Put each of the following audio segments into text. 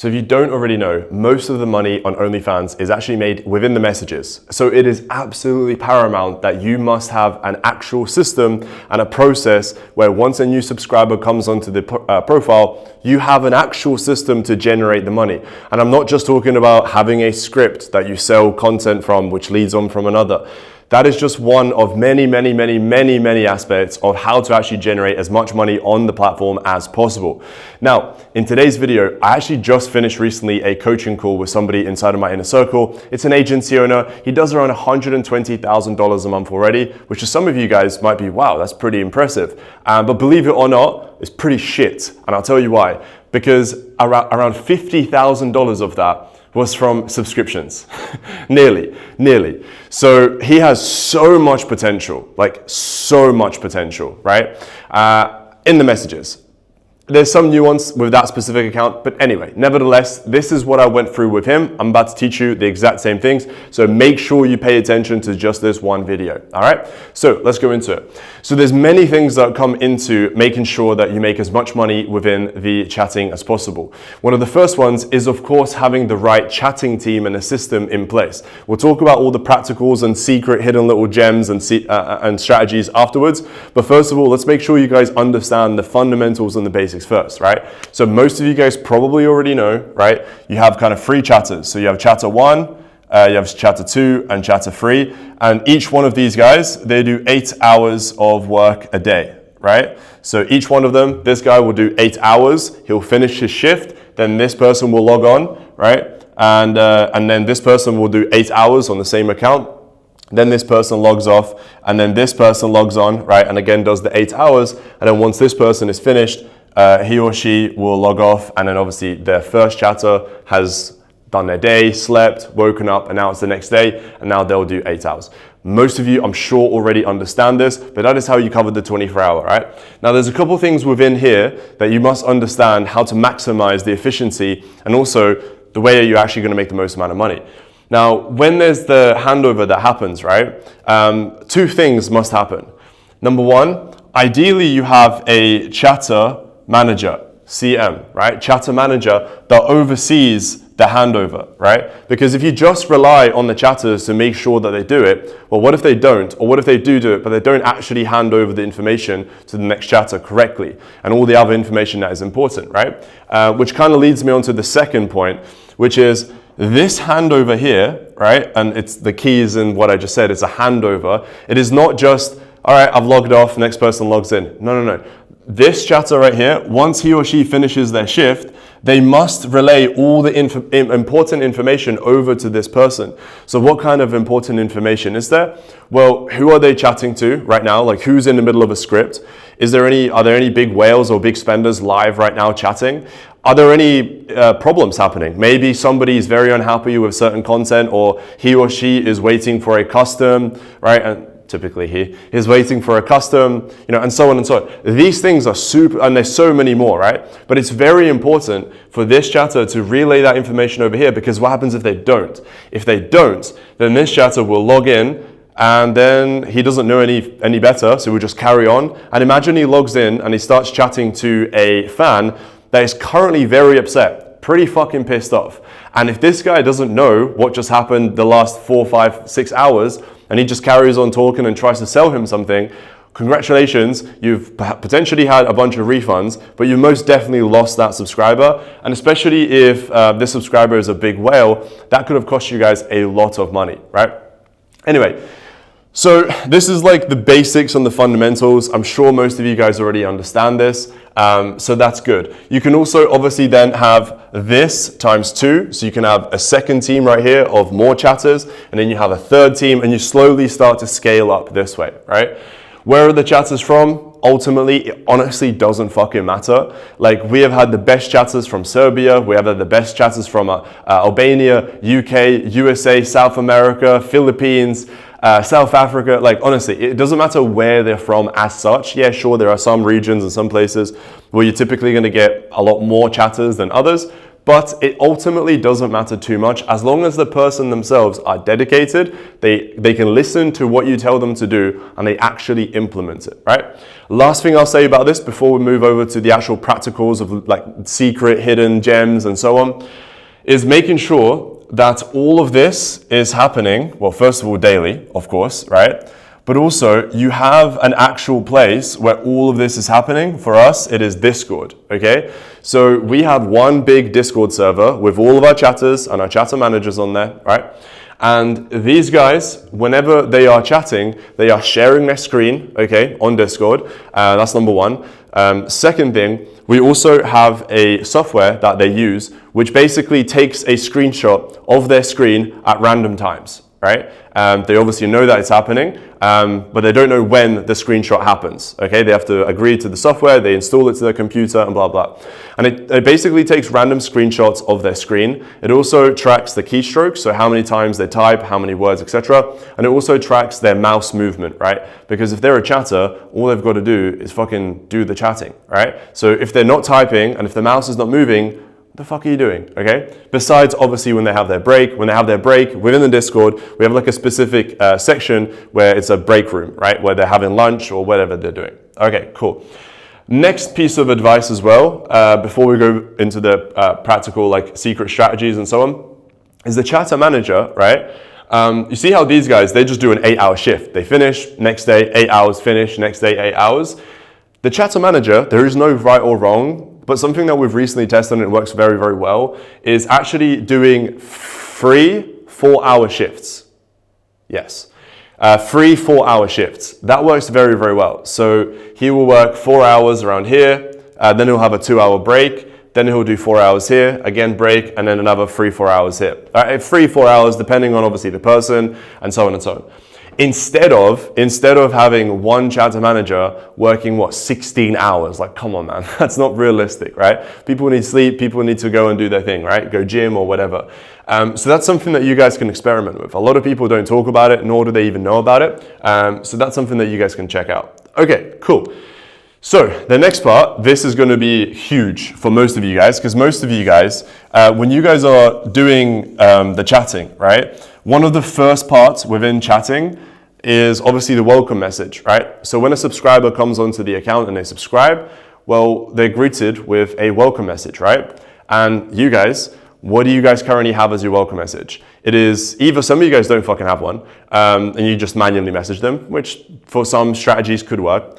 So if you don't already know, most of the money on OnlyFans is actually made within the messages. So it is absolutely paramount that you must have an actual system and a process where once a new subscriber comes onto the profile, you have an actual system to generate the money. And I'm not just talking about having a script that you sell content from, which leads on from another. That is just one of many aspects of how to actually generate as much money on the platform as possible. Now, in today's video, I actually just finished recently a coaching call with somebody inside of my inner circle. It's an agency owner. He does around $120,000 a month already, which to some of you guys might be, wow, that's pretty impressive. But believe it or not, it's pretty shit. And I'll tell you why. Because around $50,000 of that was from subscriptions. nearly. So he has so much potential, like so much potential, right? In the messages. There's some nuance with that specific account, but anyway, nevertheless, this is what I went through with him. I'm about to teach you the exact same things, so make sure you pay attention to just this one video, all right? So let's go into it. So there's many things that come into making sure that you make as much money within the chatting as possible. One of the first ones is, of course, having the right chatting team and a system in place. We'll talk about all the practicals and secret hidden little gems and strategies afterwards, but first of all, let's make sure you guys understand the fundamentals and the basics first, right? So most of you guys probably already know, right? You have kind of three chatters. So you have chatter 1, you have chatter 2, and chatter 3. And each one of these guys, they do 8 hours of work a day, right? So each one of them, this guy will do 8 hours. He'll finish his shift. Then this person will log on, right? And then this person will do 8 hours on the same account. Then this person logs off, and then this person logs on, right? And again, does the 8 hours. And then once this person is finished, he or she will log off, and then obviously their first chatter has done their day, slept, woken up, and now it's the next day, and now they'll do 8 hours. Most of you, I'm sure, already understand this, but that is how you cover the 24-hour, right? Now, there's a couple things within here that you must understand how to maximize the efficiency and also the way that you're actually going to make the most amount of money. Now, when there's the handover that happens, right, two things must happen. Number one, ideally you have a chatter manager, CM, right? Chatter manager that oversees the handover, right? Because if you just rely on the chatters to make sure that they do it, well, what if they don't? Or what if they do it, but they don't actually hand over the information to the next chatter correctly and all the other information that is important, right? Which kind of leads me on to the second point, which is this handover here, right? And it's the keys in what I just said, it's a handover. It is not just, all right, I've logged off, next person logs in. No. This chatter right here, once he or she finishes their shift, they must relay all the important information over to this person. So what kind of important information is there? Well, who are they chatting to right now? Like, who's in the middle of a script? Are there any big whales or big spenders live right now chatting? Are there any problems happening? Maybe somebody is very unhappy with certain content, or he or she is waiting for a custom, right? And typically he is waiting for a custom, and so on and so on. These things are super, and there's so many more, right? But it's very important for this chatter to relay that information over here, because what happens if they don't? If they don't, then this chatter will log in, and then he doesn't know any better, so we'll just carry on. And imagine he logs in and he starts chatting to a fan that is currently very upset, pretty fucking pissed off. And if this guy doesn't know what just happened the last 4, 5, 6 hours, and he just carries on talking and tries to sell him something, congratulations, you've potentially had a bunch of refunds, but you most definitely lost that subscriber. And especially if this subscriber is a big whale, that could have cost you guys a lot of money, right? Anyway, so this is like the basics and the fundamentals. I'm sure most of you guys already understand this, so that's good. You can also obviously then have this times 2, so you can have a second team right here of more chatters, and then you have a third team, and you slowly start to scale up this way, right? Where are the chatters from? Ultimately, it honestly doesn't fucking matter. Like, we have had the best chatters from Serbia, we have had the best chatters from Albania, UK, USA, South America, Philippines, South Africa. Like, honestly, it doesn't matter where they're from as such. Yeah, sure, there are some regions and some places where you're typically going to get a lot more chatters than others, but it ultimately doesn't matter too much. As long as the person themselves are dedicated, they can listen to what you tell them to do and they actually implement it, right? Last thing I'll say about this before we move over to the actual practicals of like secret hidden gems and so on, is making sure that all of this is happening, well, first of all, daily, of course, right? But also you have an actual place where all of this is happening. For us, it is Discord, okay? So we have one big Discord server with all of our chatters and our chatter managers on there, right? And these guys, whenever they are chatting, they are sharing their screen, okay, on Discord. That's number one. Second thing, we also have a software that they use, which basically takes a screenshot of their screen at random times, right? They obviously know that it's happening, but they don't know when the screenshot happens, okay? They have to agree to the software, they install it to their computer and blah, blah. And it basically takes random screenshots of their screen. It also tracks the keystrokes, so how many times they type, how many words, etc. And it also tracks their mouse movement, right? Because if they're a chatter, all they've got to do is fucking do the chatting, right? So if they're not typing and if the mouse is not moving, what the fuck are you doing, okay? Besides, obviously, when they have their break within the Discord, we have like a specific section where it's a break room, right? Where they're having lunch or whatever they're doing. Okay, cool. Next piece of advice as well, before we go into the practical like secret strategies and so on, is the chatter manager, right? You see how these guys, they just do an 8-hour shift. They finish, next day, 8 hours, finish, next day, 8 hours. The chatter manager, there is no right or wrong, but something that we've recently tested and it works very, very well is actually doing free 4-hour shifts. Yes, free 4-hour shifts. That works very, very well. So he will work 4 hours around here, then he'll have a 2-hour break, then he'll do 4 hours here, again break, and then another 3-4 hours here. 3-4 hours depending on obviously the person and so on and so on. Instead of having one chatter manager working 16 hours, like come on man, that's not realistic, right? People need sleep, people need to go and do their thing, right? Go gym or whatever. So that's something that you guys can experiment with. A lot of people don't talk about it, nor do they even know about it. So that's something that you guys can check out. Okay, cool. So the next part, this is going to be huge for most of you guys, because most of you guys, when you guys are doing the chatting, right? One of the first parts within chatting is obviously the welcome message, right? So when a subscriber comes onto the account and they subscribe, well, they're greeted with a welcome message, right? And you guys, what do you guys currently have as your welcome message? It is either some of you guys don't fucking have one, and you just manually message them, which for some strategies could work.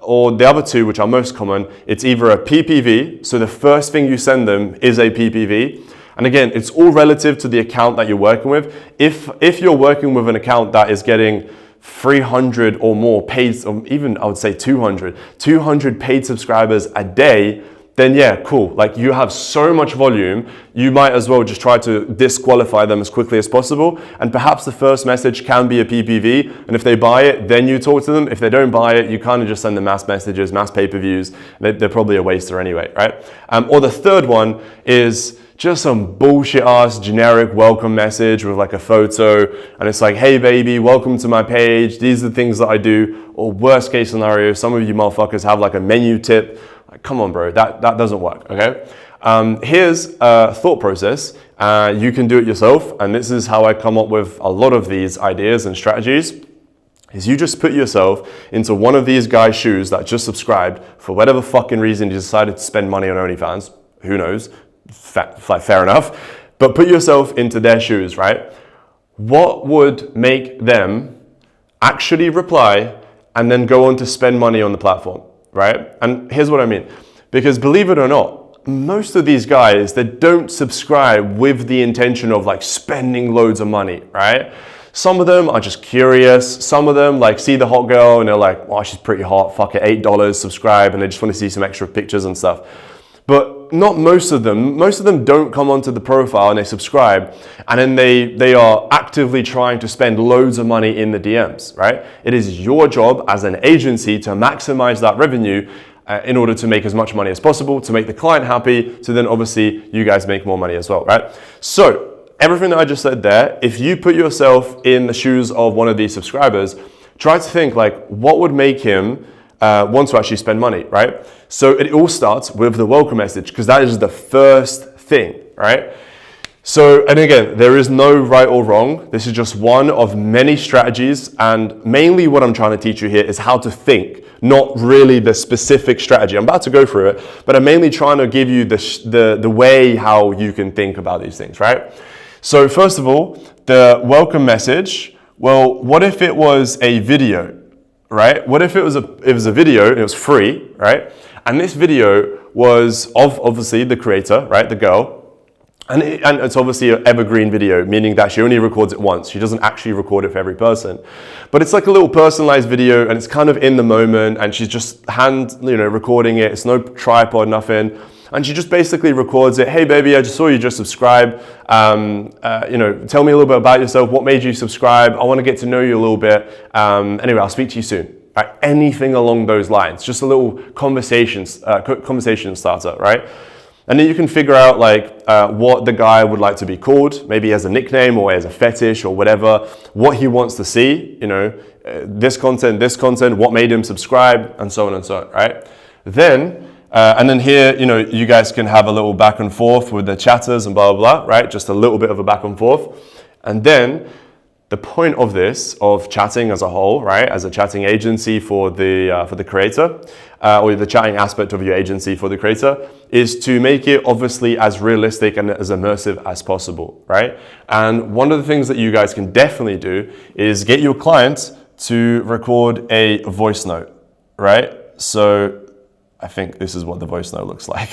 Or the other two, which are most common, it's either a PPV, so the first thing you send them is a PPV. And again, it's all relative to the account that you're working with. If you're working with an account that is getting 300 or more paid, or even I would say 200 paid subscribers a day, then yeah, cool. Like you have so much volume, you might as well just try to disqualify them as quickly as possible. And perhaps the first message can be a PPV. And if they buy it, then you talk to them. If they don't buy it, you kind of just send them mass messages, mass pay-per-views. They're probably a waster anyway, right? Or the third one is just some bullshit ass generic welcome message with like a photo. And it's like, hey baby, welcome to my page. These are the things that I do. Or worst case scenario, some of you motherfuckers have like a menu tip. Like, come on, bro, that doesn't work, okay? Here's a thought process. You can do it yourself, and this is how I come up with a lot of these ideas and strategies, is you just put yourself into one of these guys' shoes that just subscribed for whatever fucking reason you decided to spend money on OnlyFans. Who knows? Fair enough. But put yourself into their shoes, right? What would make them actually reply and then go on to spend money on the platform? Right? And here's what I mean. Because believe it or not, most of these guys, they don't subscribe with the intention of like spending loads of money, right? Some of them are just curious. Some of them like see the hot girl and they're like, oh, she's pretty hot, fuck it, $8, subscribe, and they just want to see some extra pictures and stuff. But not most of them. Most of them don't come onto the profile and they subscribe, and then they are actively trying to spend loads of money in the DMs, right? It is your job as an agency to maximize that revenue in order to make as much money as possible, to make the client happy, to then obviously you guys make more money as well, right? So everything that I just said there, if you put yourself in the shoes of one of these subscribers, try to think like, what would make him want to actually spend money, right? So it all starts with the welcome message, because that is the first thing, right? So, and again, there is no right or wrong. This is just one of many strategies. And mainly what I'm trying to teach you here is how to think, not really the specific strategy. I'm about to go through it, but I'm mainly trying to give you the way how you can think about these things, right? So first of all, the welcome message. Well, what if it was a video, right? What if it was a video and it was free, right? And this video was of obviously the creator, right? The girl. And it's obviously an evergreen video, meaning that she only records it once. She doesn't actually record it for every person. But it's like a little personalized video and it's kind of in the moment and she's just recording it. It's no tripod, nothing. And she just basically records it. Hey baby, I just saw you just subscribe. Tell me a little bit about yourself. What made you subscribe? I want to get to know you a little bit. Anyway, I'll speak to you soon. Right? Anything along those lines. Just a little conversation starter, right? And then you can figure out what the guy would like to be called, maybe as a nickname or as a fetish or whatever, what he wants to see, this content, what made him subscribe, and so on and so on, right? And then here, you guys can have a little back and forth with the chatters and blah, blah, blah, right? Just a little bit of a back and forth. And then the point of this, of chatting as a whole, right, as a chatting agency for the creator, or the chatting aspect of your agency for the creator, is to make it obviously as realistic and as immersive as possible, right? And one of the things that you guys can definitely do is get your client to record a voice note, right? So I think this is what the voice note looks like.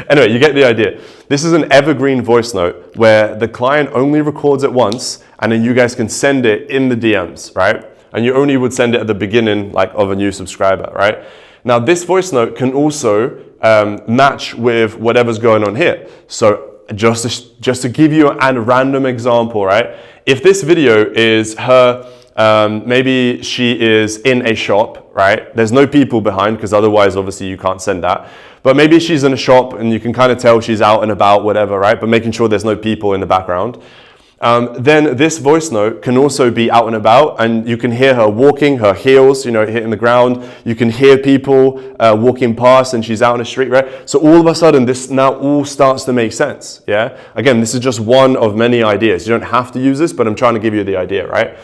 Anyway, you get the idea. This is an evergreen voice note where the client only records it once and then you guys can send it in the DMs, right? And you only would send it at the beginning of a new subscriber, right? Now this voice note can also match with whatever's going on here. So just to give you a random example, right? If this video is her, maybe she is in a shop, right? There's no people behind because otherwise obviously you can't send that. But maybe she's in a shop and you can kind of tell she's out and about, whatever, right? But making sure there's no people in the background. Then this voice note can also be out and about and you can hear her walking, her heels, hitting the ground. You can hear people walking past and she's out in the street, right? So all of a sudden this now all starts to make sense, yeah? Again, this is just one of many ideas. You don't have to use this, but I'm trying to give you the idea, right?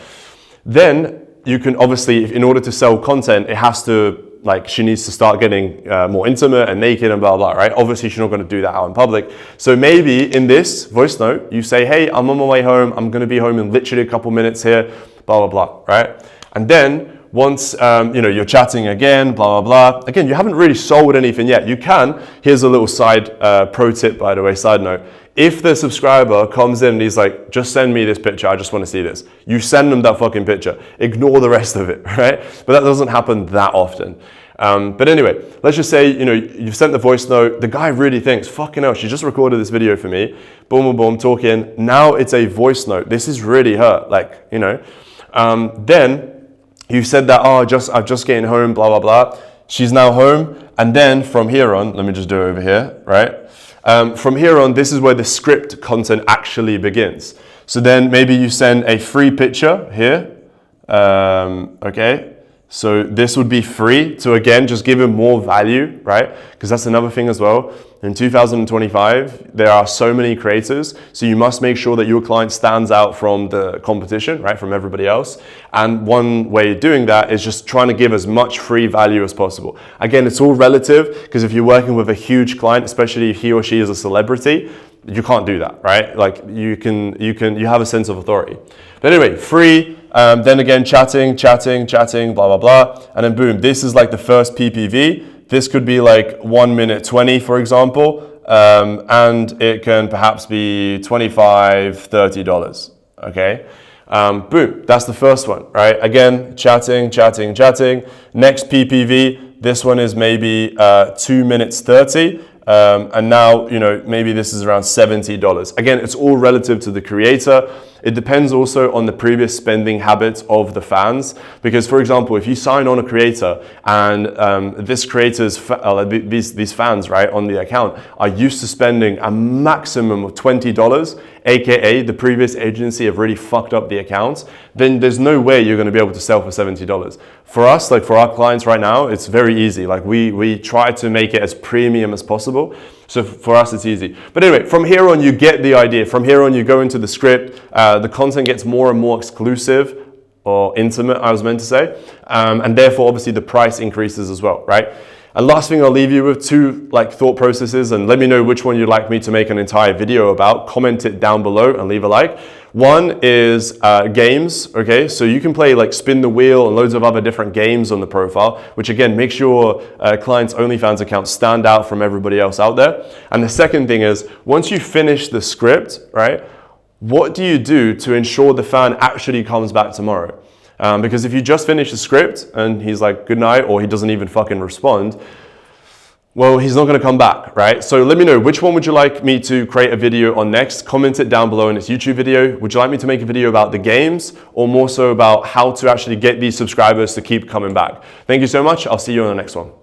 Then you can obviously, in order to sell content, it has to, she needs to start getting more intimate and naked and blah, blah, right? Obviously, she's not going to do that out in public. So maybe in this voice note, you say, hey, I'm on my way home. I'm going to be home in literally a couple minutes here, blah, blah, blah, right? And then once, you're chatting again, blah, blah, blah. Again, you haven't really sold anything yet. You can. Here's a little side pro tip, by the way, side note. If the subscriber comes in and he's like, just send me this picture, I just want to see this. You send them that fucking picture. Ignore the rest of it, right? But that doesn't happen that often. But anyway, let's just say, you've sent the voice note. The guy really thinks, fucking hell, she just recorded this video for me. Boom, boom, boom, talking. Now it's a voice note. This is really her, Then you said that, I'm just getting home, blah, blah, blah. She's now home. And then from here on, let me just do it over here, right? From here on, this is where the script content actually begins. So then maybe you send a free picture here. Okay. So this would be free to, again, just give him more value, right? Because that's another thing as well. In 2025, there are so many creators. So you must make sure that your client stands out from the competition, right? From everybody else. And one way of doing that is just trying to give as much free value as possible. Again, it's all relative because if you're working with a huge client, especially if he or she is a celebrity, you can't do that, right? You have a sense of authority. But anyway, free, then again, chatting, blah, blah, blah. And then boom, this is the first PPV. This could be 1 minute 20, for example. And it can perhaps be $25, $30, okay? Boom, that's the first one, right? Again, chatting. Next PPV, this one is maybe 2 minutes 30. And now, maybe this is around $70. Again, it's all relative to the creator. It depends also on the previous spending habits of the fans. Because, for example, if you sign on a creator and this creator's, these fans, right, on the account are used to spending a maximum of $20, aka the previous agency have really fucked up the accounts, then there's no way you're going to be able to sell for $70. For us, for our clients right now, it's very easy. We try to make it as premium as possible. possible. So for us, it's easy. But anyway, from here on, you get the idea. From here on, you go into the script. The content gets more and more exclusive or intimate, I was meant to say. And therefore, obviously, the price increases as well, right? And last thing I'll leave you with, two thought processes, and let me know which one you'd like me to make an entire video about. Comment it down below and leave a like. One is games, okay? So you can play Spin the Wheel and loads of other different games on the profile, which again, makes your client's OnlyFans account stand out from everybody else out there. And the second thing is, once you finish the script, right, what do you do to ensure the fan actually comes back tomorrow? Because if you just finish the script and he's like, good night, or he doesn't even fucking respond, well, he's not going to come back, right? So let me know, which one would you like me to create a video on next? Comment it down below in this YouTube video. Would you like me to make a video about the games, or more so about how to actually get these subscribers to keep coming back? Thank you so much. I'll see you on the next one.